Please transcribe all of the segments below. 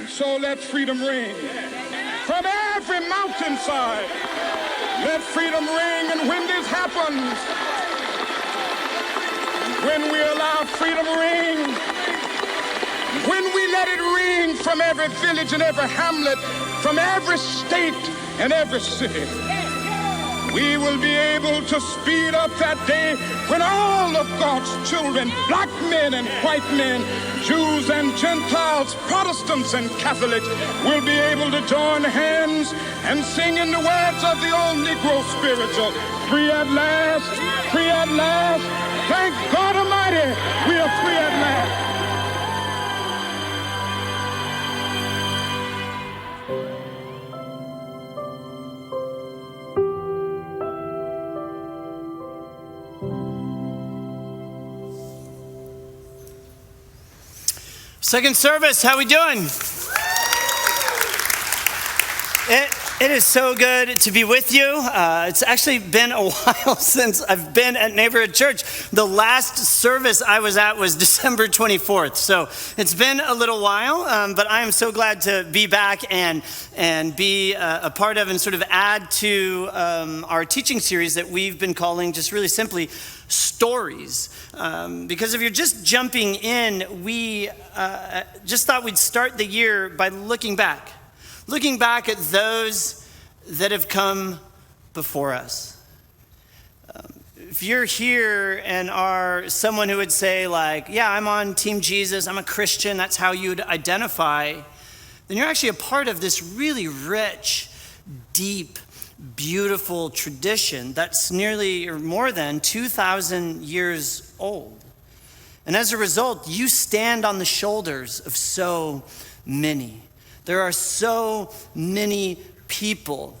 So let freedom ring from every mountainside. Let freedom ring, and when this happens, when we allow freedom ring, when we let it ring from every village and every hamlet, from every state and every city, we will be able to speed up that day when all of God's children, black men and white men, Jews and Gentiles, Protestants and Catholics, will be able to join hands and sing in the words of the old Negro spiritual, free at last, free at last. Thank God Almighty, we are free at last. Second service, how we doing? It is so good to be with you. It's actually been a while since I've been at Neighborhood Church. The last service I was at was December 24th. So it's been a little while, but I am so glad to be back and be a part of and sort of add to our teaching series that we've been calling, just really simply, Stories. Because if you're just jumping in, we just thought we'd start the year by looking back at those that have come before us. If you're here and are someone who would say like, yeah, I'm on Team Jesus, I'm a Christian, that's how you'd identify, then you're actually a part of this really rich, deep, beautiful tradition that's nearly or more than 2,000 years old. And as a result, you stand on the shoulders of so many. There are so many people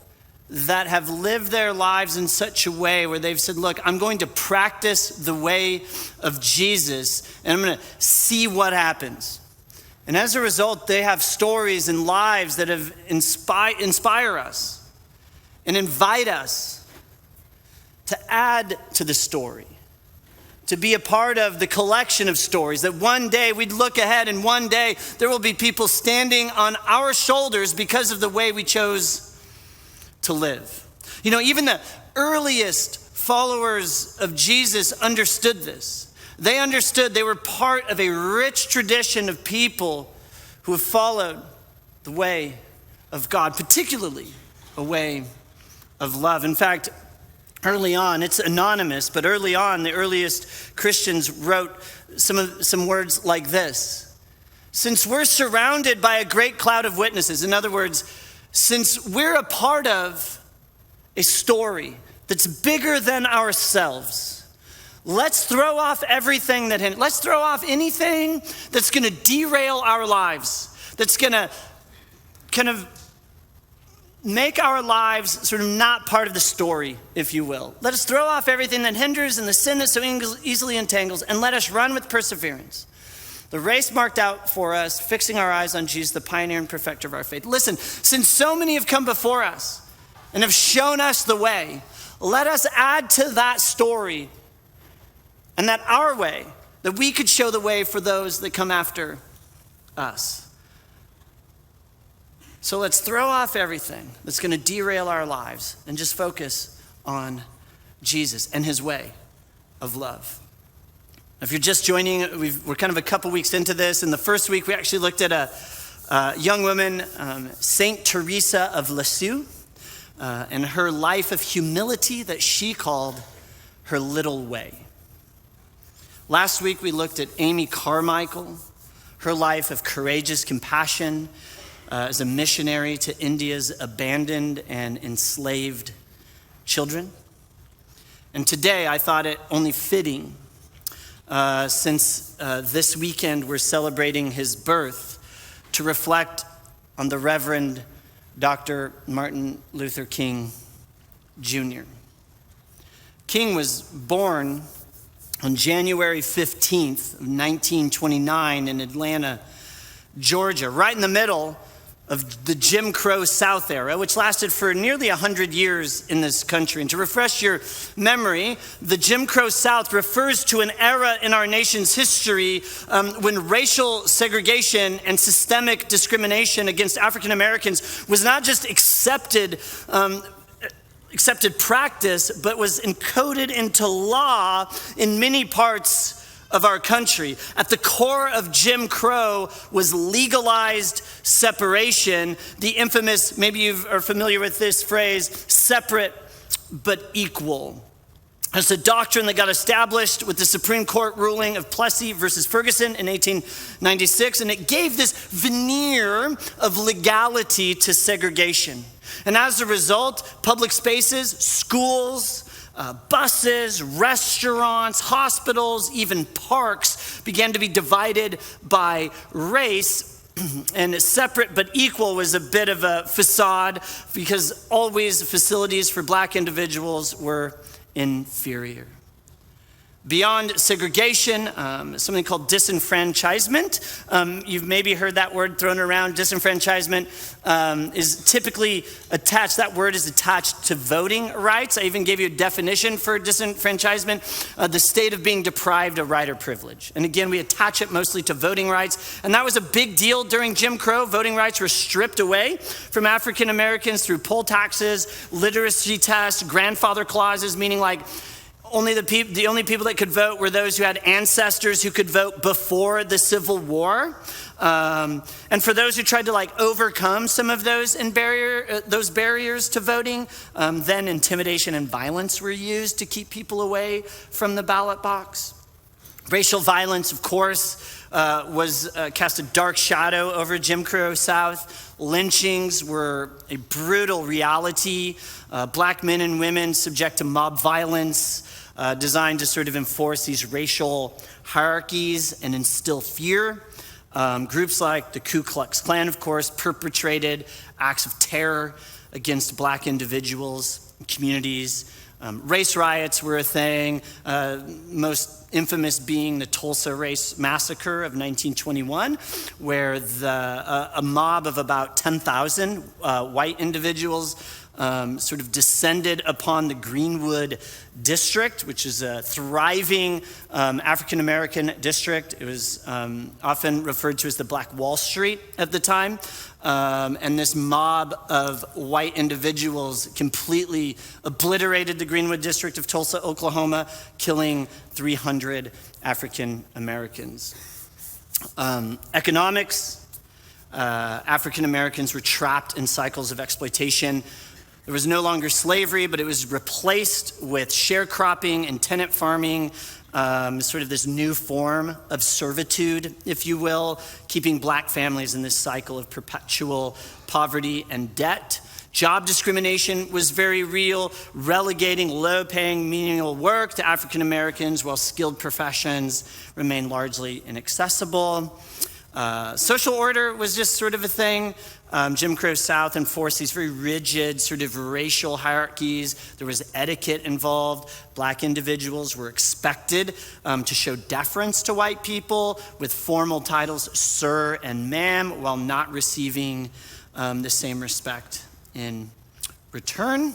that have lived their lives in such a way where they've said, look, I'm going to practice the way of Jesus and I'm going to see what happens. And as a result, they have stories and lives that have inspire us and invite us to add to the story, to be a part of the collection of stories, that one day we'd look ahead and one day there will be people standing on our shoulders because of the way we chose to live. You know, even the earliest followers of Jesus understood this. They understood they were part of a rich tradition of people who have followed the way of God, particularly a way of love. In fact, early on, it's anonymous, but early on, the earliest Christians wrote some words like this. Since we're surrounded by a great cloud of witnesses, in other words, since we're a part of a story that's bigger than ourselves, let's throw off everything let's throw off anything that's going to derail our lives, that's going to kind of make our lives sort of not part of the story, if you will. Let us throw off everything that hinders and the sin that so easily entangles, and let us run with perseverance the race marked out for us, fixing our eyes on Jesus, the pioneer and perfecter of our faith. Listen, since so many have come before us and have shown us the way, let us add to that story and that our way, that we could show the way for those that come after us. So let's throw off everything that's going to derail our lives and just focus on Jesus and his way of love. If you're just joining, we're kind of a couple weeks into this. In the first week, we actually looked at a young woman, Saint Teresa of Lisieux, and her life of humility that she called her little way. Last week, we looked at Amy Carmichael, her life of courageous compassion, as a missionary to India's abandoned and enslaved children. And today I thought it only fitting, since this weekend we're celebrating his birth, to reflect on the Reverend Dr. Martin Luther King Jr. King was born on January 15th of 1929 in Atlanta, Georgia, right in the middle of the Jim Crow South era, which lasted for nearly 100 years in this country. And to refresh your memory, the Jim Crow South refers to an era in our nation's history when racial segregation and systemic discrimination against African Americans was not just accepted practice, but was encoded into law in many parts of our country. At the core of Jim Crow was legalized separation, the infamous, maybe you are familiar with this phrase, separate but equal. It's a doctrine that got established with the Supreme Court ruling of Plessy versus Ferguson in 1896, and it gave this veneer of legality to segregation. And as a result, public spaces, schools, buses, restaurants, hospitals, even parks began to be divided by race. And separate but equal was a bit of a facade because always facilities for black individuals were inferior. Beyond segregation, something called disenfranchisement. You've maybe heard that word thrown around. Disenfranchisement is typically attached, that word is attached to voting rights. I even gave you a definition for disenfranchisement, the state of being deprived of right or privilege. And again, we attach it mostly to voting rights. And that was a big deal during Jim Crow. Voting rights were stripped away from African Americans through poll taxes, literacy tests, grandfather clauses, meaning like, the only people that could vote were those who had ancestors who could vote before the Civil War. And for those who tried to overcome some of those barriers to voting, then intimidation and violence were used to keep people away from the ballot box. Racial violence, of course, cast a dark shadow over Jim Crow South. Lynchings were a brutal reality. Black men and women subject to mob violence, designed to sort of enforce these racial hierarchies and instill fear. Groups like the Ku Klux Klan, of course, perpetrated acts of terror against black individuals and communities. Race riots were a thing, most infamous being the Tulsa Race Massacre of 1921, where a mob of about 10,000 white individuals sort of descended upon the Greenwood district, which is a thriving African-American district. It was often referred to as the Black Wall Street at the time. And this mob of white individuals completely obliterated the Greenwood district of Tulsa, Oklahoma, killing 300 African Americans. Economics, African Americans were trapped in cycles of exploitation. There was no longer slavery, but it was replaced with sharecropping and tenant farming, sort of this new form of servitude, if you will, keeping black families in this cycle of perpetual poverty and debt. Job discrimination was very real, relegating low-paying menial work to African Americans while skilled professions remained largely inaccessible. Social order was just sort of a thing. Jim Crow South enforced these very rigid sort of racial hierarchies. There was etiquette involved. Black individuals were expected to show deference to white people with formal titles sir and ma'am while not receiving the same respect in return.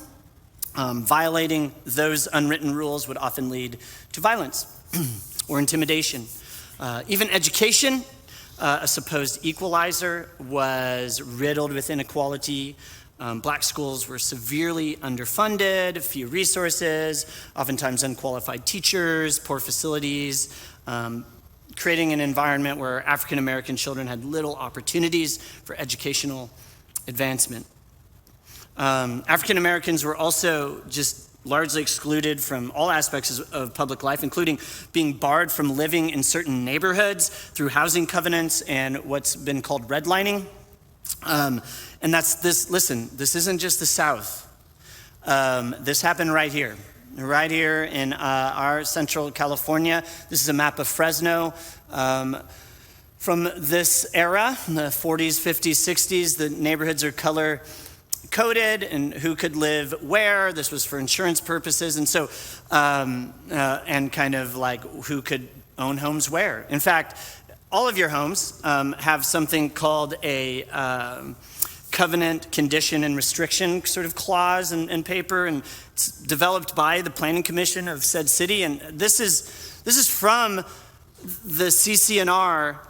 Violating those unwritten rules would often lead to violence or intimidation. Even education, a supposed equalizer, was riddled with inequality. Black schools were severely underfunded, few resources, oftentimes unqualified teachers, poor facilities, creating an environment where African American children had little opportunities for educational advancement. African Americans were also just largely excluded from all aspects of public life, including being barred from living in certain neighborhoods through housing covenants and what's been called redlining. And that's this, listen, this isn't just the South. This happened right here in our central California. This is a map of Fresno. From this era, the 40s, 50s, 60s, the neighborhoods are color coded and who could live where. This was for insurance purposes. And so, and kind of like who could own homes where. In fact, all of your homes have something called a covenant, condition, and restriction sort of clause and paper, and it's developed by the planning commission of said city. And this is from the CC&R,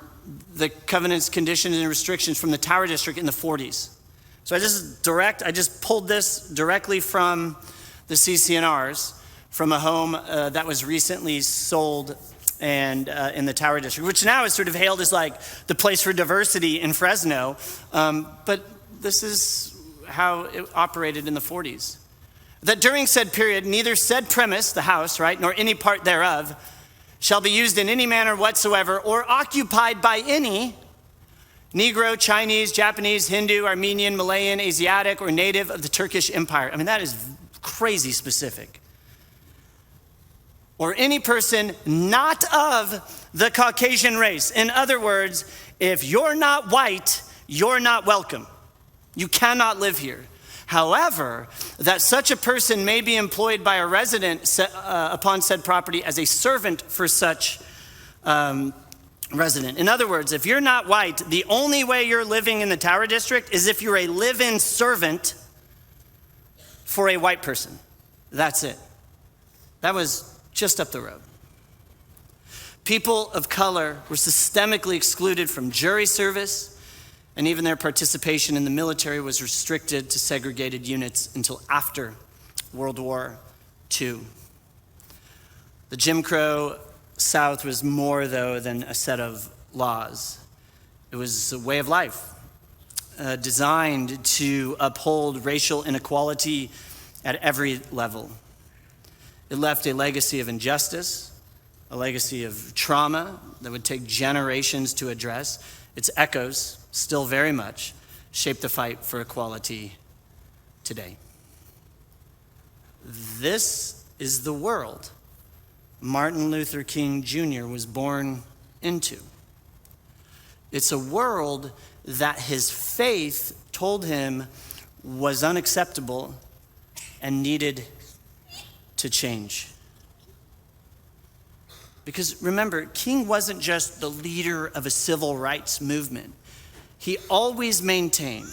the covenants, conditions, and restrictions from the Tower District in the 40s. So I just pulled this directly from the CC&Rs, from a home that was recently sold and in the Tower District, which now is sort of hailed as like the place for diversity in Fresno. But this is how it operated in the 40s. That during said period, neither said premise, the house, right, nor any part thereof, shall be used in any manner whatsoever or occupied by any Negro, Chinese, Japanese, Hindu, Armenian, Malayan, Asiatic, or native of the Turkish Empire. I mean, that is crazy specific. Or any person not of the Caucasian race. In other words, if you're not white, you're not welcome. You cannot live here. However, that such a person may be employed by a resident upon said property as a servant for such resident. In other words, if you're not white, the only way you're living in the Tower District is if you're a live-in servant for a white person. That's it. That was just up the road. People of color were systemically excluded from jury service, and even their participation in the military was restricted to segregated units until after World War II. The Jim Crow South was more, though, than a set of laws. It was a way of life designed to uphold racial inequality at every level. It left a legacy of injustice, a legacy of trauma that would take generations to address. Its echoes still very much shape the fight for equality today. This is the world Martin Luther King Jr. was born into. It's a world that his faith told him was unacceptable and needed to change. Because remember, King wasn't just the leader of a civil rights movement. He always maintained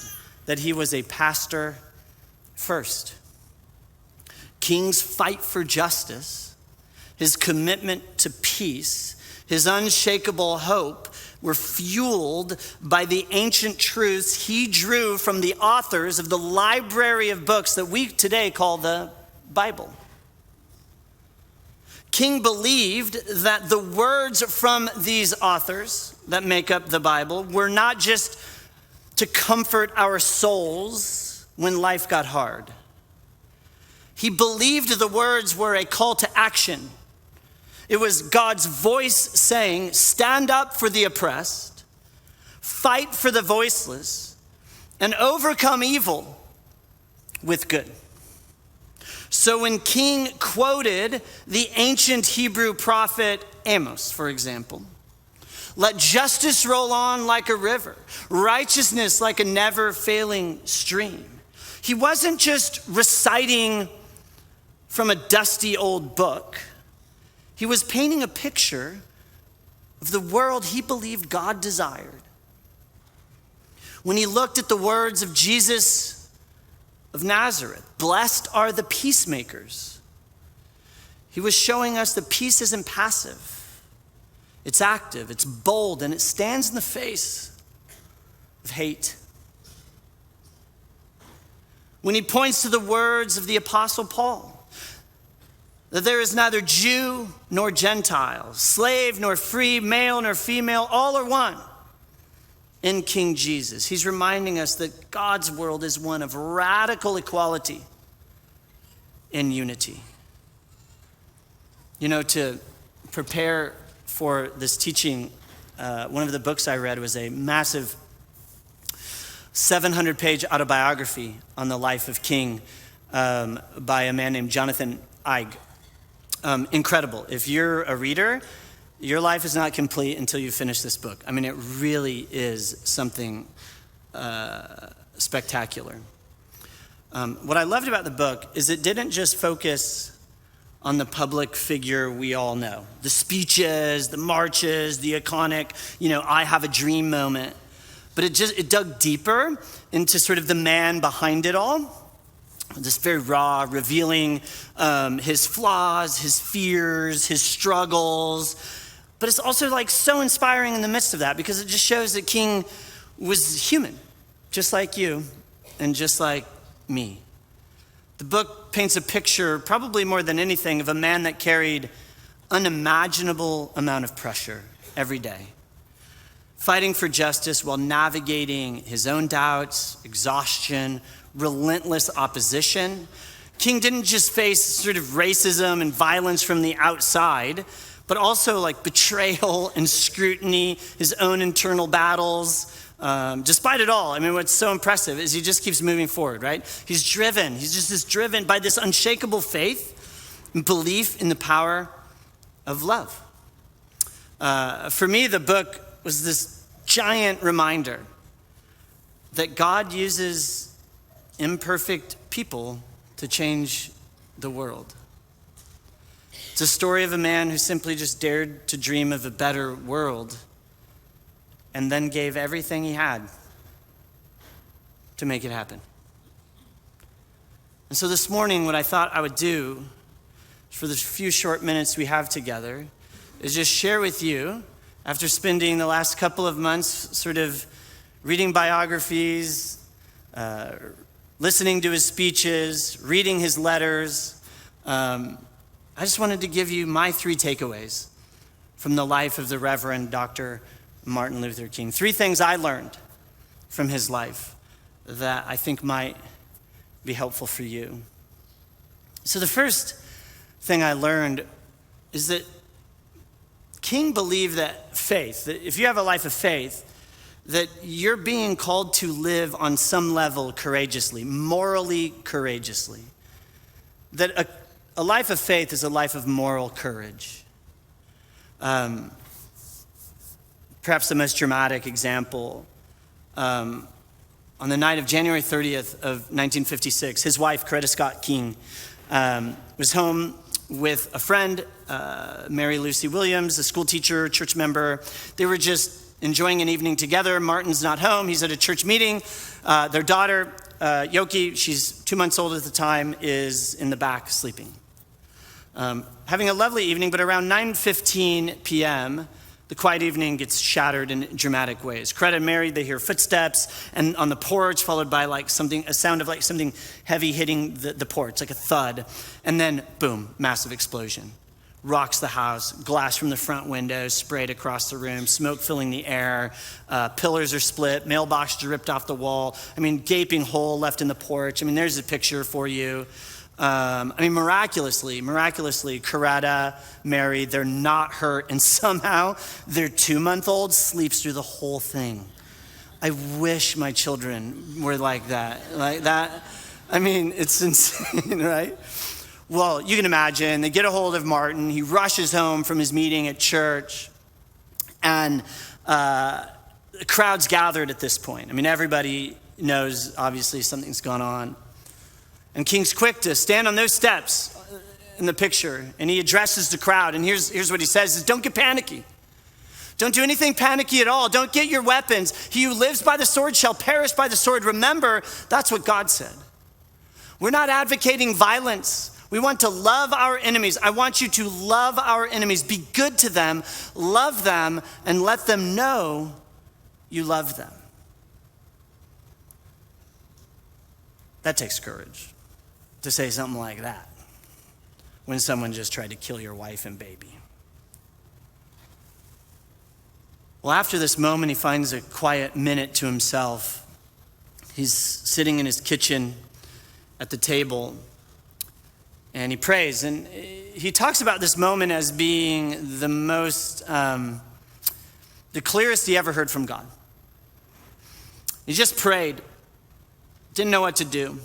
that he was a pastor first. King's fight for justice, his commitment to peace, his unshakable hope were fueled by the ancient truths he drew from the authors of the library of books that we today call the Bible. King believed that the words from these authors that make up the Bible were not just to comfort our souls when life got hard. He believed the words were a call to action. It was God's voice saying, stand up for the oppressed, fight for the voiceless, and overcome evil with good. So when King quoted the ancient Hebrew prophet Amos, for example, let justice roll on like a river, righteousness like a never-failing stream. He wasn't just reciting from a dusty old book. He was painting a picture of the world he believed God desired. When he looked at the words of Jesus of Nazareth, blessed are the peacemakers, he was showing us that peace isn't passive. It's active, it's bold, and it stands in the face of hate. When he points to the words of the Apostle Paul, that there is neither Jew nor Gentile, slave nor free, male nor female, all are one in King Jesus. He's reminding us that God's world is one of radical equality and unity. You know, to prepare for this teaching, one of the books I read was a massive 700-page autobiography on the life of King by a man named Jonathan Eig. Incredible. If you're a reader, your life is not complete until you finish this book. I mean, it really is something spectacular. What I loved about the book is it didn't just focus on the public figure we all know. The speeches, the marches, the iconic, I have a dream moment. but it dug deeper into sort of the man behind it all. Just very raw, revealing his flaws, his fears, his struggles. But it's also like so inspiring in the midst of that because it just shows that King was human, just like you and just like me. The book paints a picture, probably more than anything, of a man that carried unimaginable amount of pressure every day, fighting for justice while navigating his own doubts, exhaustion, relentless opposition. King didn't just face sort of racism and violence from the outside, but also like betrayal and scrutiny, his own internal battles. Despite it all, I mean, what's so impressive is he just keeps moving forward, right? He's just driven by this unshakable faith and belief in the power of love. For me, the book was this giant reminder that God uses imperfect people to change the world. It's a story of a man who simply just dared to dream of a better world and then gave everything he had to make it happen. And so this morning, what I thought I would do for the few short minutes we have together is just share with you, after spending the last couple of months sort of reading biographies, listening to his speeches, reading his letters, I just wanted to give you my 3 takeaways from the life of the Reverend Dr. Martin Luther King. 3 things I learned from his life that I think might be helpful for you. So the first thing I learned is that King believed that faith, that if you have a life of faith, that you're being called to live on some level courageously, morally courageously. That a life of faith is a life of moral courage. Perhaps the most dramatic example, on the night of January 30th of 1956, his wife, Coretta Scott King, was home with a friend, Mary Lucy Williams, a school teacher, church member. They were just enjoying an evening together. Martin's not home. He's at a church meeting. Their daughter, Yoki, she's 2 months old at the time, is in the back sleeping. Having a lovely evening, but around 9:15 p.m., the quiet evening gets shattered in dramatic ways. Coretta and Mary, they hear footsteps and on the porch, followed by a sound of like something heavy hitting the porch, like a thud. And then boom, massive explosion. Rocks the house, glass from the front windows sprayed across the room, smoke filling the air, pillars are split, mailboxes are ripped off the wall. I mean, gaping hole left in the porch. I mean, there's a picture for you. Miraculously, Coretta, Mary, they're not hurt, and somehow their 2-month-old sleeps through the whole thing. I wish my children were like that. I mean, it's insane, right? Well, you can imagine, they get a hold of Martin, he rushes home from his meeting at church, and the crowd's gathered at this point. I mean, everybody knows, obviously, something's gone on. And King's quick to stand on those steps in the picture, and he addresses the crowd, and here's what he says, is don't get panicky. Don't do anything panicky at all. Don't get your weapons. He who lives by the sword shall perish by the sword. Remember, that's what God said. We're not advocating violence. We want to love our enemies. I want you to love our enemies. Be good to them, love them, and let them know you love them. That takes courage to say something like that when someone just tried to kill your wife and baby. Well, after this moment, he finds a quiet minute to himself. He's sitting in his kitchen at the table, and he prays. And he talks about this moment as being the most, the clearest he ever heard from God. He just prayed, didn't know what to do.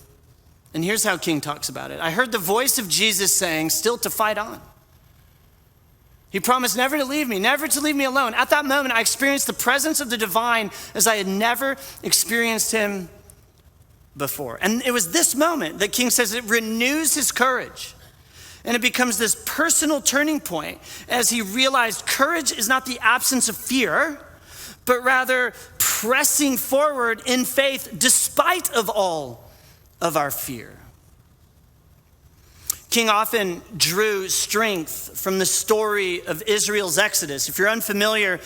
And here's how King talks about it. I heard the voice of Jesus saying, still to fight on. He promised never to leave me alone. At that moment, I experienced the presence of the divine as I had never experienced him before. And it was this moment that King says it renews his courage. And it becomes this personal turning point as he realized courage is not the absence of fear, but rather pressing forward in faith despite of all of our fear. King often drew strength from the story of Israel's exodus. If you're unfamiliar,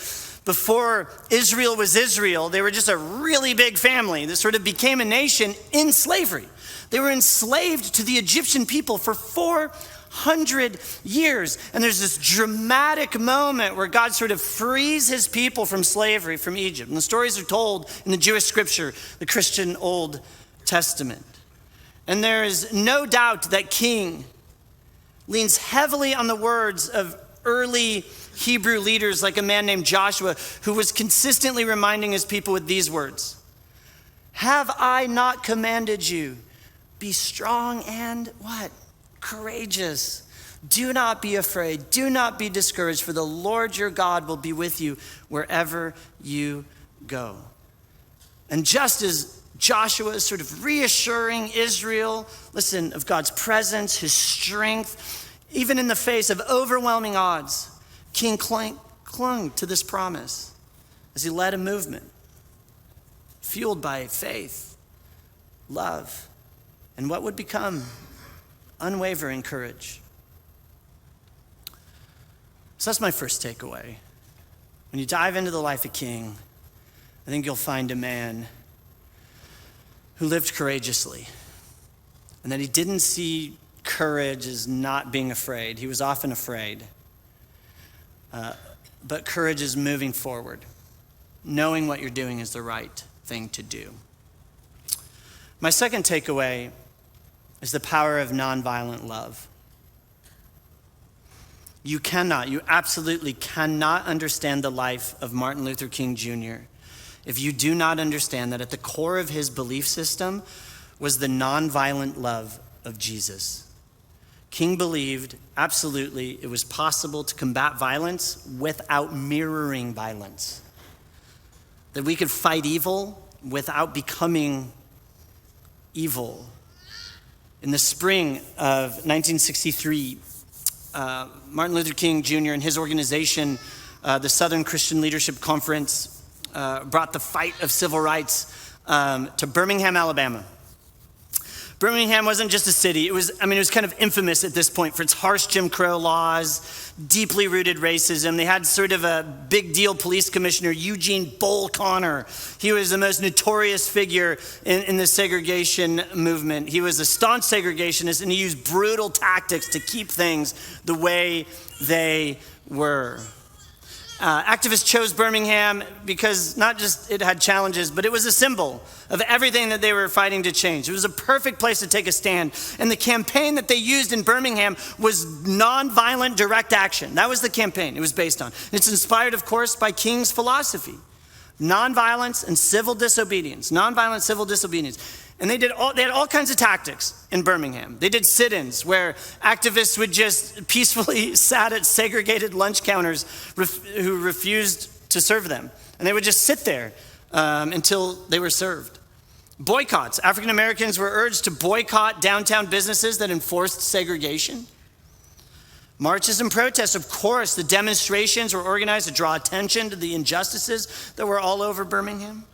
before Israel was Israel, they were just a really big family that sort of became a nation in slavery. They were enslaved to the Egyptian people for 400 years. And there's this dramatic moment where God sort of frees his people from slavery from Egypt. And the stories are told in the Jewish scripture, the Christian Old Testament. And there is no doubt that King leans heavily on the words of early Hebrew leaders like a man named Joshua, who was consistently reminding his people with these words: "Have I not commanded you? Be strong and" what? "Courageous. Do not be afraid. Do not be discouraged, for the Lord your God will be with you wherever you go." And just as Joshua is sort of reassuring Israel, listen, of God's presence, his strength, even in the face of overwhelming odds, King clung to this promise as he led a movement fueled by faith, love, and what would become unwavering courage. So that's my first takeaway. When you dive into the life of King, I think you'll find a man who lived courageously, and that he didn't see courage as not being afraid. He was often afraid. But courage is moving forward, knowing what you're doing is the right thing to do. My second takeaway is the power of nonviolent love. You absolutely cannot understand the life of Martin Luther King Jr. if you do not understand that at the core of his belief system was the nonviolent love of Jesus. King believed absolutely it was possible to combat violence without mirroring violence. That we could fight evil without becoming evil. In the spring of 1963, Martin Luther King Jr. and his organization, the Southern Christian Leadership Conference, brought the fight of civil rights to Birmingham, Alabama. Birmingham wasn't just a city. It was kind of infamous at this point for its harsh Jim Crow laws, deeply rooted racism. They had sort of a big deal police commissioner, Eugene Bull Connor. He was the most notorious figure in the segregation movement. He was a staunch segregationist, and he used brutal tactics to keep things the way they were. Activists chose Birmingham because not just it had challenges, but it was a symbol of everything that they were fighting to change. It was a perfect place to take a stand. And the campaign that they used in Birmingham was nonviolent direct action. That was the campaign it was based on. And it's inspired, of course, by King's philosophy. Nonviolence and civil disobedience. Nonviolent civil disobedience. And they had all kinds of tactics in Birmingham. They did sit-ins where activists would just peacefully sat at segregated lunch counters who refused to serve them. And they would just sit there until they were served. Boycotts. African Americans were urged to boycott downtown businesses that enforced segregation. Marches and protests, of course. The demonstrations were organized to draw attention to the injustices that were all over Birmingham.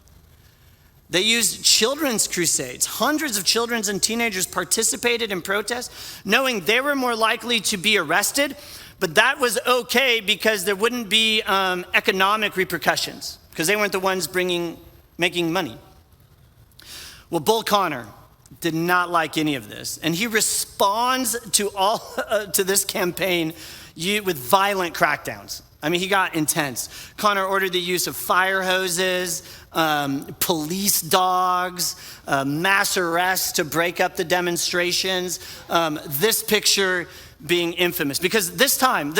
They used children's crusades. Hundreds of children and teenagers participated in protests, knowing they were more likely to be arrested, but that was okay because there wouldn't be economic repercussions, because they weren't the ones making money. Well, Bull Connor did not like any of this, and he responds to this campaign with violent crackdowns. I mean, he got intense. Connor ordered the use of fire hoses, police dogs, mass arrests to break up the demonstrations. This picture being infamous. Because this time,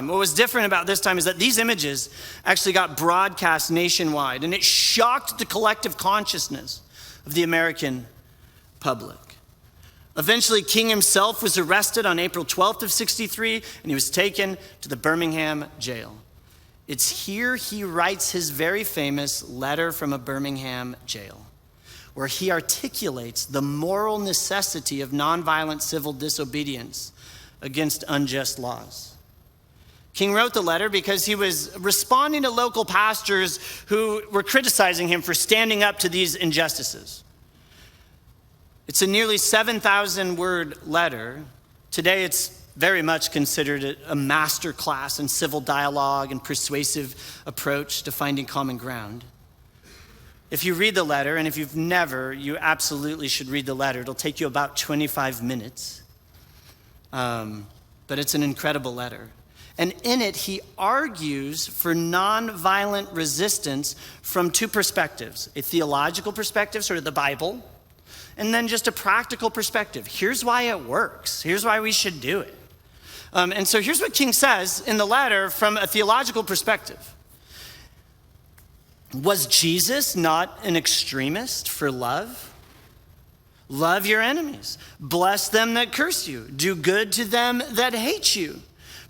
what was different about this time is that these images actually got broadcast nationwide, and it shocked the collective consciousness of the American public. Eventually, King himself was arrested on April 12th of 63, and he was taken to the Birmingham jail. It's here he writes his very famous letter from a Birmingham jail, where he articulates the moral necessity of nonviolent civil disobedience against unjust laws. King wrote the letter because he was responding to local pastors who were criticizing him for standing up to these injustices. It's a nearly 7,000-word letter. Today, it's very much considered a master class in civil dialogue and persuasive approach to finding common ground. If you read the letter, and if you've never, you absolutely should read the letter. It'll take you about 25 minutes. But it's an incredible letter. And in it, he argues for nonviolent resistance from two perspectives: a theological perspective, sort of the Bible, and then just a practical perspective. Here's why it works. Here's why we should do it. And so here's what King says in the letter from a theological perspective. Was Jesus not an extremist for love? Love your enemies. Bless them that curse you. Do good to them that hate you.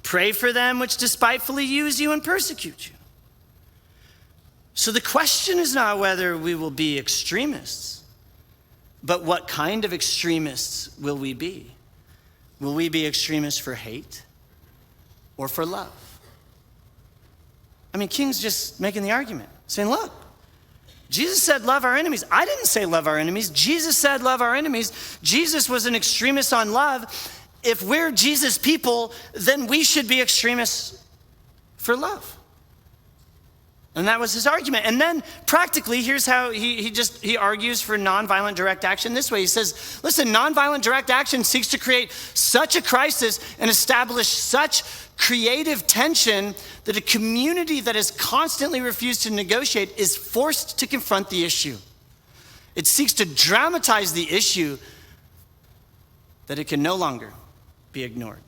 Pray for them which despitefully use you and persecute you. So the question is not whether we will be extremists, but what kind of extremists will we be? Will we be extremists for hate or for love? I mean, King's just making the argument, saying, look, Jesus said love our enemies. I didn't say love our enemies. Jesus said love our enemies. Jesus was an extremist on love. If we're Jesus people, then we should be extremists for love. And that was his argument. And then practically, here's how he argues for nonviolent direct action this way. He says, listen, nonviolent direct action seeks to create such a crisis and establish such creative tension that a community that has constantly refused to negotiate is forced to confront the issue. It seeks to dramatize the issue that it can no longer be ignored.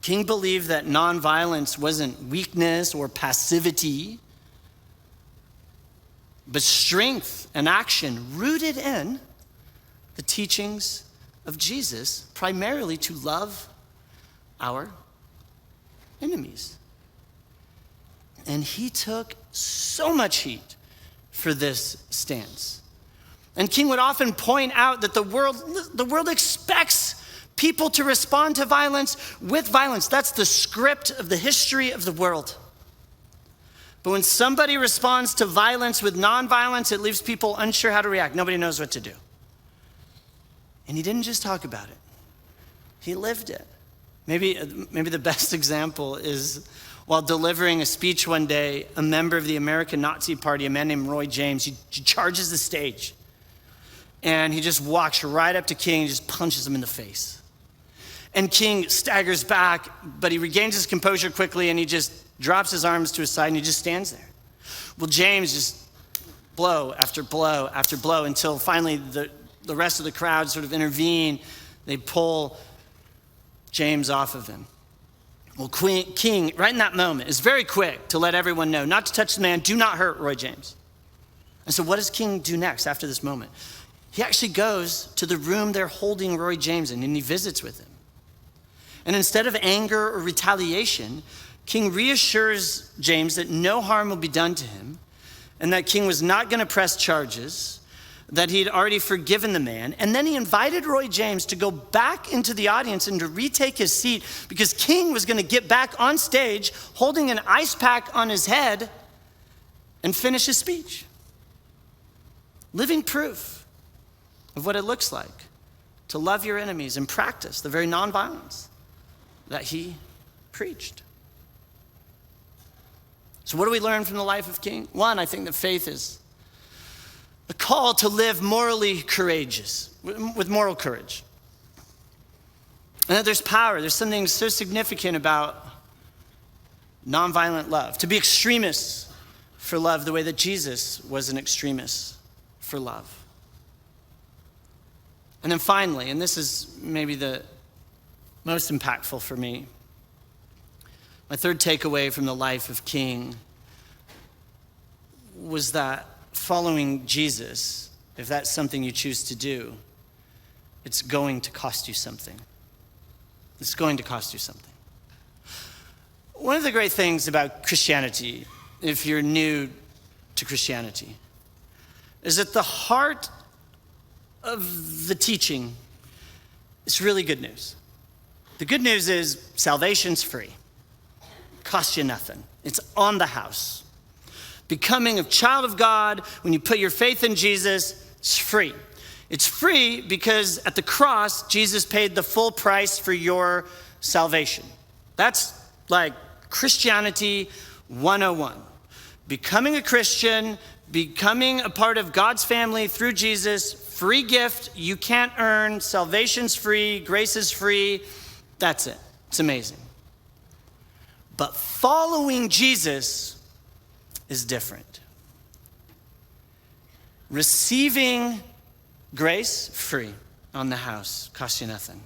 King believed that nonviolence wasn't weakness or passivity, but strength and action rooted in the teachings of Jesus, primarily to love our enemies. And he took so much heat for this stance. And King would often point out that the world expects people to respond to violence with violence. That's the script of the history of the world. But when somebody responds to violence with nonviolence, it leaves people unsure how to react. Nobody knows what to do. And he didn't just talk about it. He lived it. Maybe the best example is while delivering a speech one day, a member of the American Nazi Party, a man named Roy James, he charges the stage. And he just walks right up to King and just punches him in the face. And King staggers back, but he regains his composure quickly and he just drops his arms to his side and he just stands there. Well, James just blow after blow after blow until finally the rest of the crowd sort of intervene. They pull James off of him. Well, King, right in that moment, is very quick to let everyone know not to touch the man, do not hurt Roy James. And so what does King do next after this moment? He actually goes to the room they're holding Roy James in and he visits with him. And instead of anger or retaliation, King reassures James that no harm will be done to him and that King was not going to press charges, that he'd already forgiven the man. And then he invited Roy James to go back into the audience and to retake his seat because King was going to get back on stage holding an ice pack on his head and finish his speech. Living proof of what it looks like to love your enemies and practice the very nonviolence that he preached. So what do we learn from the life of King? One, I think that faith is a call to live morally courageous, with moral courage. And that there's power. There's something so significant about nonviolent love. To be extremists for love the way that Jesus was an extremist for love. And then finally, and this is maybe the most impactful for me, my third takeaway from the life of King was that following Jesus, if that's something you choose to do, it's going to cost you something. It's going to cost you something. One of the great things about Christianity, if you're new to Christianity, is that the heart of the teaching is really good news. The good news is salvation's free. costs you nothing. It's on the house. Becoming a child of God, when you put your faith in Jesus, it's free. It's free because at the cross, Jesus paid the full price for your salvation. That's like Christianity 101. Becoming a Christian, becoming a part of God's family through Jesus, free gift you can't earn, salvation's free, grace is free. That's it. It's amazing. But following Jesus is different. Receiving grace, free, on the house, costs you nothing.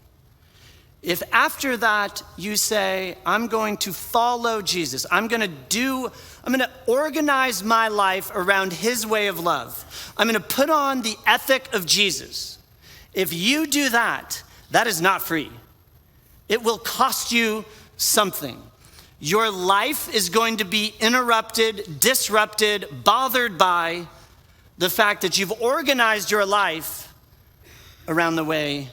If after that you say, I'm going to follow Jesus, I'm going to organize my life around his way of love. I'm going to put on the ethic of Jesus. If you do that, that is not free. It will cost you something. Your life is going to be interrupted, disrupted, bothered by the fact that you've organized your life around the way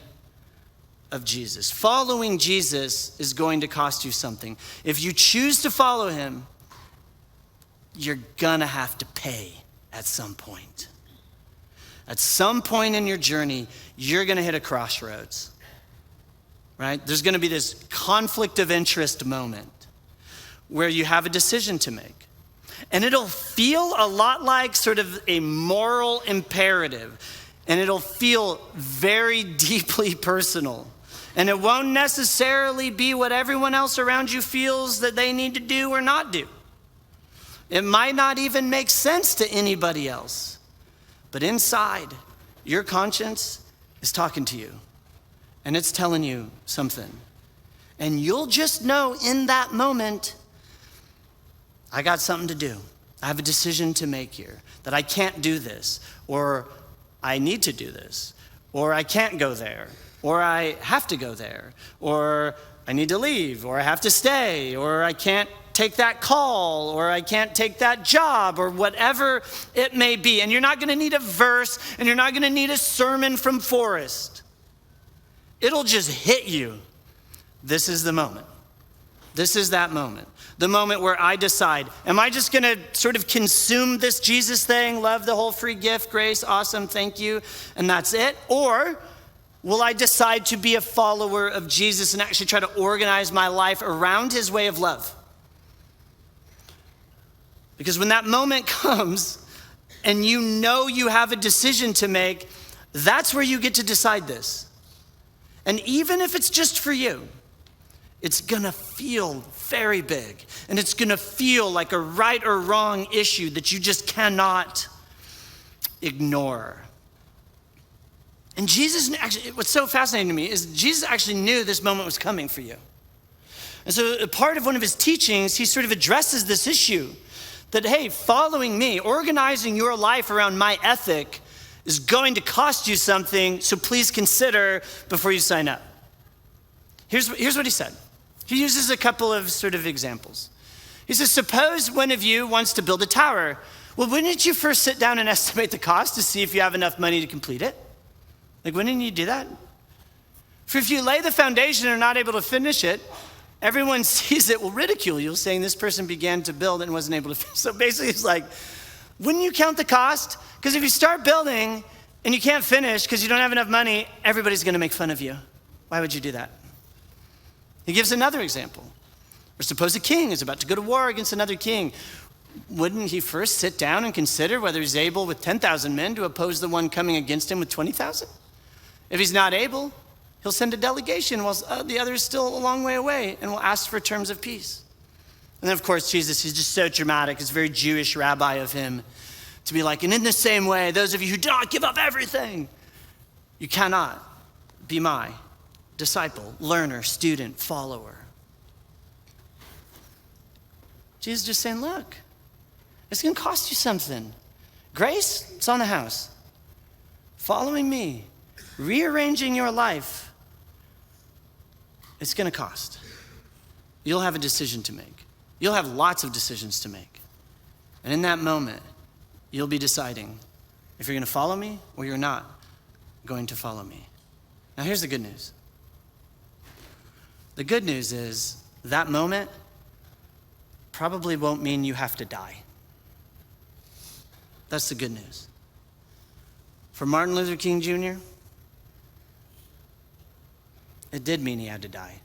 of Jesus. Following Jesus is going to cost you something. If you choose to follow him, you're gonna have to pay at some point. At some point in your journey, you're gonna hit a crossroads, right? There's gonna be this conflict of interest moment where you have a decision to make. And it'll feel a lot like sort of a moral imperative, and it'll feel very deeply personal. And it won't necessarily be what everyone else around you feels that they need to do or not do. It might not even make sense to anybody else. But inside, your conscience is talking to you, and it's telling you something. And you'll just know in that moment, I got something to do. I have a decision to make here, that I can't do this, or I need to do this, or I can't go there, or I have to go there, or I need to leave, or I have to stay, or I can't take that call, or I can't take that job, or whatever it may be. And you're not gonna need a verse, and you're not gonna need a sermon from Forrest. It'll just hit you. This is the moment. This is that moment. The moment where I decide, am I just gonna sort of consume this Jesus thing, love the whole free gift, grace, awesome, thank you, and that's it? Or will I decide to be a follower of Jesus and actually try to organize my life around his way of love? Because when that moment comes and you know you have a decision to make, that's where you get to decide this. And even if it's just for you, it's gonna feel very big, and it's gonna feel like a right or wrong issue that you just cannot ignore. And Jesus, actually, what's so fascinating to me is Jesus actually knew this moment was coming for you. And so a part of one of his teachings, he sort of addresses this issue that, hey, following me, organizing your life around my ethic is going to cost you something, so please consider before you sign up. Here's what he said. He uses a couple of sort of examples. He says, suppose one of you wants to build a tower. Well, wouldn't you first sit down and estimate the cost to see if you have enough money to complete it? Like, wouldn't you do that? For if you lay the foundation and are not able to finish it, everyone sees it will ridicule you, saying this person began to build and wasn't able to finish. So basically it's like, wouldn't you count the cost? Because if you start building and you can't finish because you don't have enough money, everybody's gonna make fun of you. Why would you do that? He gives another example. Or suppose a king is about to go to war against another king. Wouldn't he first sit down and consider whether he's able with 10,000 men to oppose the one coming against him with 20,000? If he's not able, he'll send a delegation while the other is still a long way away and will ask for terms of peace. And then of course, Jesus, he's just so dramatic. It's very Jewish rabbi of him to be like, and in the same way, those of you who do not give up everything, you cannot be my disciple, learner, student, follower. Jesus is just saying, look, it's gonna cost you something. Grace, it's on the house. Following me, rearranging your life, it's gonna cost. You'll have a decision to make. You'll have lots of decisions to make. And in that moment, you'll be deciding if you're gonna follow me or you're not going to follow me. Now here's the good news. The good news is that moment probably won't mean you have to die. That's the good news. For Martin Luther King Jr., it did mean he had to die.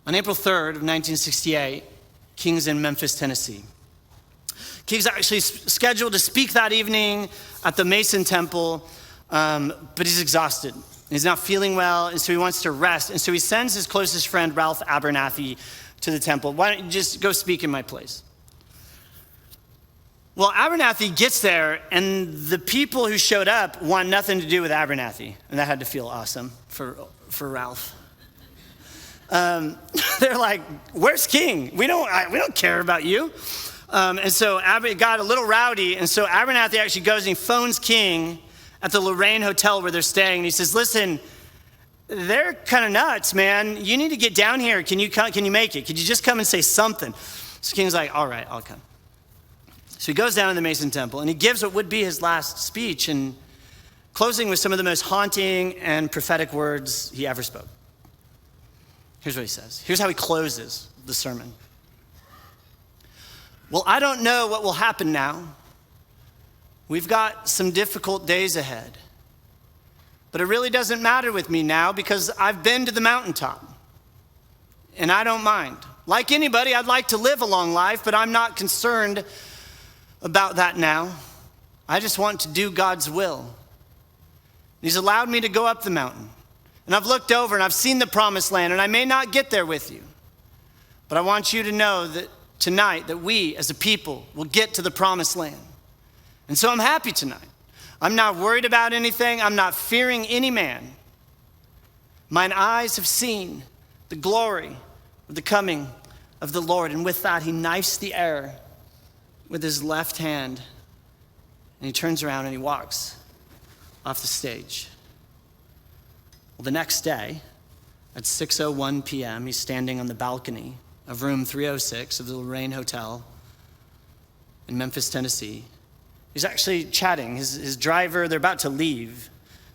On April 3rd of 1968, King's in Memphis, Tennessee. King's actually scheduled to speak that evening at the Mason Temple, but he's exhausted. He's not feeling well, and so he wants to rest. And so he sends his closest friend, Ralph Abernathy, to the temple. Why don't you just go speak in my place? Well, Abernathy gets there, and the people who showed up want nothing to do with Abernathy. And that had to feel awesome for Ralph. They're like, where's King? We don't care about you. And so it got a little rowdy. And so Abernathy actually goes and he phones King at the Lorraine Hotel where they're staying. And he says, listen, they're kind of nuts, man. You need to get down here. Can you make it? Could you just come and say something? So King's like, all right, I'll come. So he goes down to the Mason Temple and he gives what would be his last speech, and closing with some of the most haunting and prophetic words he ever spoke. Here's what he says. Here's how he closes the sermon. Well, I don't know what will happen now. We've got some difficult days ahead. But it really doesn't matter with me now because I've been to the mountaintop. And I don't mind. Like anybody, I'd like to live a long life, but I'm not concerned about that now. I just want to do God's will. He's allowed me to go up the mountain. And I've looked over and I've seen the promised land, and I may not get there with you. But I want you to know that tonight that we as a people will get to the promised land. And so I'm happy tonight. I'm not worried about anything. I'm not fearing any man. Mine eyes have seen the glory of the coming of the Lord. And with that, he knifes the air with his left hand. And he turns around and he walks off the stage. Well, the next day, at 6:01 p.m., he's standing on the balcony of room 306 of the Lorraine Hotel in Memphis, Tennessee. He's actually chatting. His driver, they're about to leave.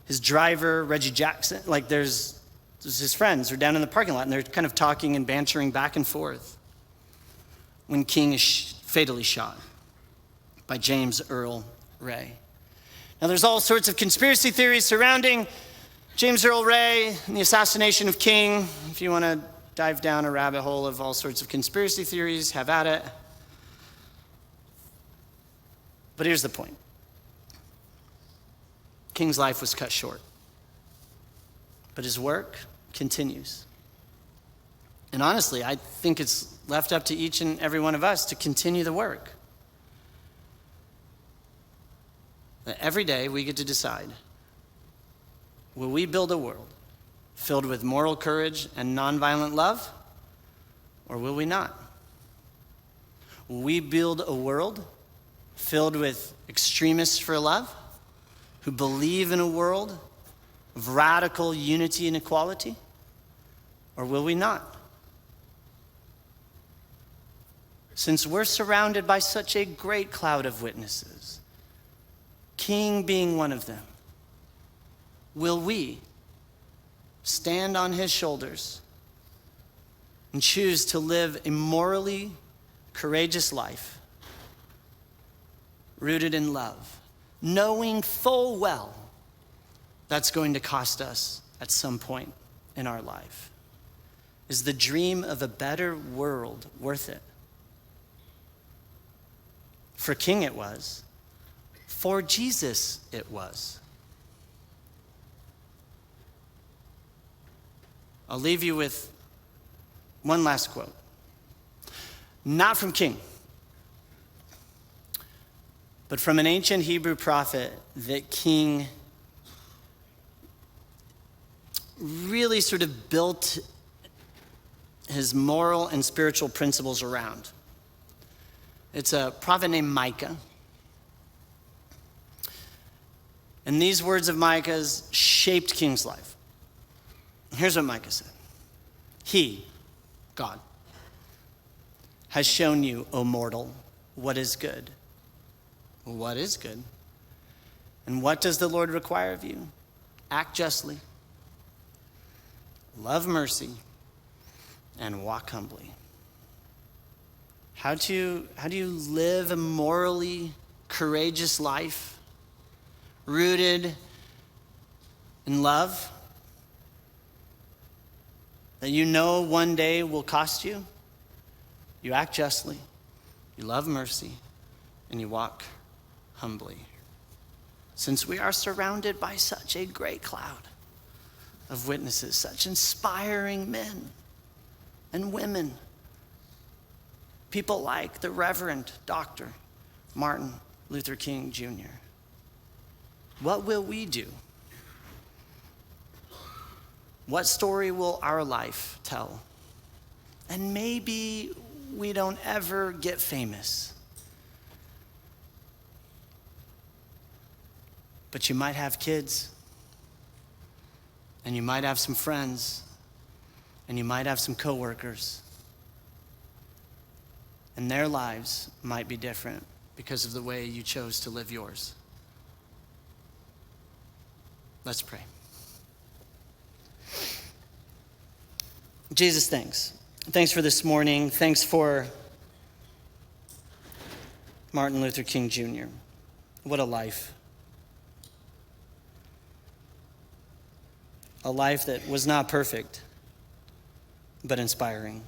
His driver, Reggie Jackson, there's his friends are down in the parking lot, and they're kind of talking and bantering back and forth when King is fatally shot by James Earl Ray. Now, there's all sorts of conspiracy theories surrounding James Earl Ray and the assassination of King. If you want to dive down a rabbit hole of all sorts of conspiracy theories, have at it. But here's the point. King's life was cut short, but his work continues. And honestly, I think it's left up to each and every one of us to continue the work. That every day we get to decide, will we build a world filled with moral courage and nonviolent love, or will we not? Will we build a world filled with extremists for love, who believe in a world of radical unity and equality, or will we not? Since we're surrounded by such a great cloud of witnesses, King being one of them, will we stand on his shoulders and choose to live a morally courageous life rooted in love, knowing full well that's going to cost us at some point in our life? Is the dream of a better world worth it? For King it was. For Jesus it was. I'll leave you with one last quote. Not from King, but from an ancient Hebrew prophet that King really sort of built his moral and spiritual principles around. It's a prophet named Micah. And these words of Micah's shaped King's life. Here's what Micah said. He, God, has shown you, O mortal, what is good. What is good? And what does the Lord require of you? Act justly, love mercy, and walk humbly. How do you live a morally courageous life rooted in love that you know one day will cost you? You act justly, you love mercy, and you walk humbly. Since we are surrounded by such a great cloud of witnesses, such inspiring men and women, people like the Reverend Dr. Martin Luther King Jr., what will we do? What story will our life tell? And maybe we don't ever get famous, but you might have kids, and you might have some friends, and you might have some coworkers, and their lives might be different because of the way you chose to live yours. Let's pray. Jesus, thanks. Thanks for this morning. Thanks for Martin Luther King Jr. What a life. A life that was not perfect, but inspiring.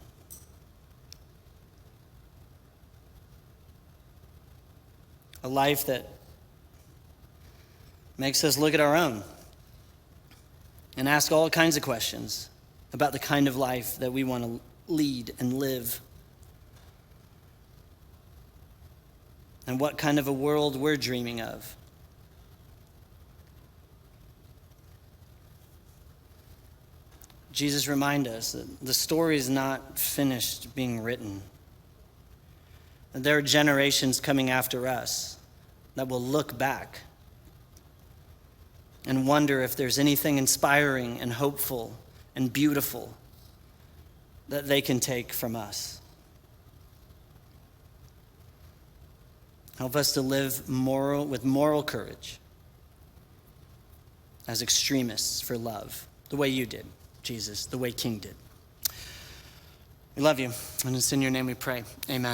A life that makes us look at our own and ask all kinds of questions about the kind of life that we want to lead and live, and what kind of a world we're dreaming of. Jesus, remind us that the story is not finished being written. That there are generations coming after us that will look back and wonder if there's anything inspiring and hopeful and beautiful that they can take from us. Help us to live with moral courage as extremists for love, the way you did, Jesus, the way King did. We love you, and it's in your name we pray. Amen.